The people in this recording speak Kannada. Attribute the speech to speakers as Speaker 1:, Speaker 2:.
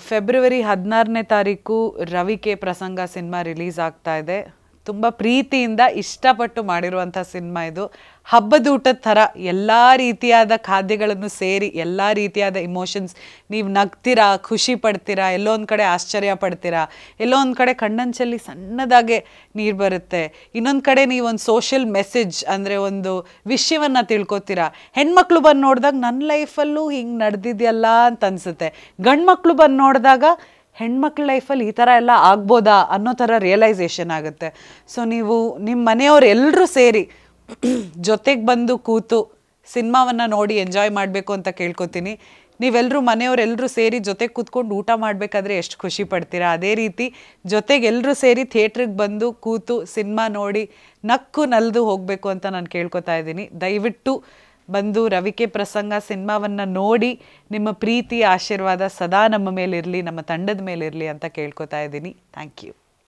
Speaker 1: ಫೆಬ್ರವರಿ 16ನೇ ತಾರೀಕು ರವಿ ಕೆ ಪ್ರಸಂಗ ಸಿನಿಮಾ ರಿಲೀಸ್ ಆಗ್ತಾ ಇದೆ. ತುಂಬ ಪ್ರೀತಿಯಿಂದ ಇಷ್ಟಪಟ್ಟು ಮಾಡಿರುವಂಥ ಸಿನಿಮಾ ಇದು. ಹಬ್ಬದ ಊಟದ ಥರ ಎಲ್ಲ ರೀತಿಯಾದ ಖಾದ್ಯಗಳನ್ನು ಸೇರಿ ಎಲ್ಲ ರೀತಿಯಾದ ಇಮೋಷನ್ಸ್, ನೀವು ನಗ್ತೀರಾ, ಖುಷಿ ಪಡ್ತೀರಾ, ಎಲ್ಲೋ ಒಂದು ಕಡೆ ಆಶ್ಚರ್ಯ ಪಡ್ತೀರಾ, ಎಲ್ಲೋ ಒಂದು ಕಡೆ ಕಣ್ಣಂಚಲ್ಲಿ ಸಣ್ಣದಾಗೆ ನೀರು ಬರುತ್ತೆ, ಇನ್ನೊಂದು ಕಡೆ ನೀವೊಂದು ಸೋಷಿಯಲ್ ಮೆಸೇಜ್ ಅಂದರೆ ಒಂದು ವಿಷಯವನ್ನು ತಿಳ್ಕೊತೀರಾ. ಹೆಣ್ಮಕ್ಳು ಬಂದು ನೋಡಿದಾಗ ನನ್ನ ಲೈಫಲ್ಲೂ ಹಿಂಗೆ ನಡೆದಿದೆಯಲ್ಲ ಅಂತ ಅನಿಸುತ್ತೆ. ಗಂಡು ಮಕ್ಕಳು ಬಂದು ನೋಡಿದಾಗ ಹೆಣ್ಮಕ್ಳ ಲೈಫಲ್ಲಿ ಈ ಥರ ಎಲ್ಲ ಆಗ್ಬೋದಾ ಅನ್ನೋ ಥರ ರಿಯಲೈಸೇಷನ್ ಆಗುತ್ತೆ. ಸೊ ನೀವು ನಿಮ್ಮ ಮನೆಯವ್ರು ಎಲ್ಲರೂ ಸೇರಿ ಜೊತೆಗೆ ಬಂದು ಕೂತು ಸಿನಿಮಾವನ್ನು ನೋಡಿ ಎಂಜಾಯ್ ಮಾಡಬೇಕು ಅಂತ ಕೇಳ್ಕೊತೀನಿ. ನೀವೆಲ್ಲರೂ ಮನೆಯವರೆಲ್ಲರೂ ಸೇರಿ ಜೊತೆಗೆ ಕೂತ್ಕೊಂಡು ಊಟ ಮಾಡಬೇಕಾದ್ರೆ ಎಷ್ಟು ಖುಷಿ ಪಡ್ತೀರಾ, ಅದೇ ರೀತಿ ಜೊತೆಗೆ ಎಲ್ಲರೂ ಸೇರಿ ಥಿಯೇಟ್ರಿಗೆ ಬಂದು ಕೂತು ಸಿನಿಮಾ ನೋಡಿ ನಕ್ಕು ನಲ್ದು ಹೋಗಬೇಕು ಅಂತ ನಾನು ಕೇಳ್ಕೊತಾ ಇದ್ದೀನಿ. ದಯವಿಟ್ಟು ಬಂದು ರವಿ ಕೆ ಪ್ರಸಂಗ ಸಿನಿಮಾವನ್ನು ನೋಡಿ ನಿಮ್ಮ ಪ್ರೀತಿ ಆಶೀರ್ವಾದ ಸದಾ ನಮ್ಮ ಮೇಲಿರಲಿ, ನಮ್ಮ ತಂಡದ ಮೇಲಿರಲಿ ಅಂತ ಕೇಳ್ಕೊತಾ ಇದ್ದೀನಿ. Thank you.